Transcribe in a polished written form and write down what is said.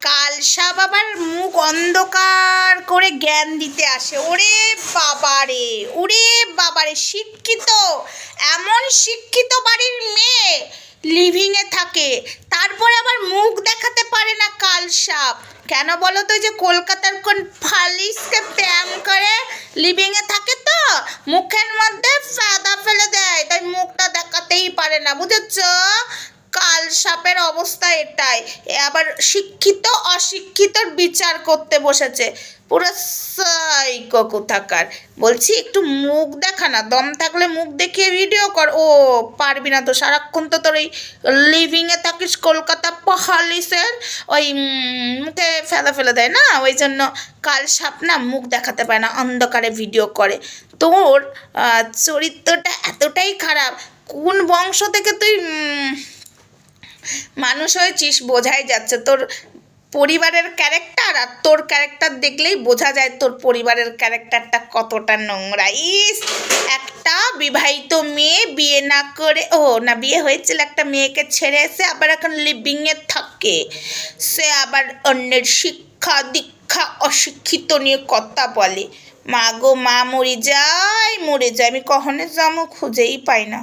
কালসা বাবার মুখ অন্ধকার করে জ্ঞান দিতে আসে। ওরে বাবারে, ওরে বাবারে, শিক্ষিত, এমন শিক্ষিত বাড়ির মেয়ে, লিভিংয়ে থাকে, তারপরে আবার মুখ দেখাতে পারে না কালসাপ। কেন বলো তো? যে কলকাতার কোন ফালিশকে প্যাম করে লিভিংয়ে থাকে, তো মুখের মধ্যে ফেদা ফেলে দেয়, তাই মুখটা দেখাতেই পারে না, বুঝেছ? কালসাপের অবস্থা এটাই। আবার শিক্ষিত অশিক্ষিতর বিচার করতে বসেছে, পুরো সাইকো কোথাকার। বলছি একটু মুখ দেখা না, দম থাকলে মুখ দেখিয়ে ভিডিও কর। ও পারবি না তো, সারাক্ষণ তো তোর এই লিভিংয়ে থাকিস কলকাতা পাহালিসের, ওই মুখে ফেলা ফেলে দেয় না, ওই জন্য কালসাপ না মুখ দেখাতে পারে না, অন্ধকারে ভিডিও করে। তোর চরিত্রটা এতটাই খারাপ, কোন বংশ থেকে তুই মানুষ হয়েছিস বোঝাই যাচ্ছে। তোর পরিবারের ক্যারেক্টার আর তোর ক্যারেক্টার দেখলেই বোঝা যায় তোর পরিবারের ক্যারেক্টারটা কতটা নোংরা। ইস, একটা বিবাহিত মেয়ে, বিয়ে না করে, ও না বিয়ে হয়েছিল, একটা মেয়েকে ছেড়ে এসে আবার এখন লিভিংয়ে থাকে, সে আবার অন্যের শিক্ষা দীক্ষা অশিক্ষিত নিয়ে কথা বলে। মা গো মা, মরে যায়, আমি কখনো যাবো খুঁজেই পাই না।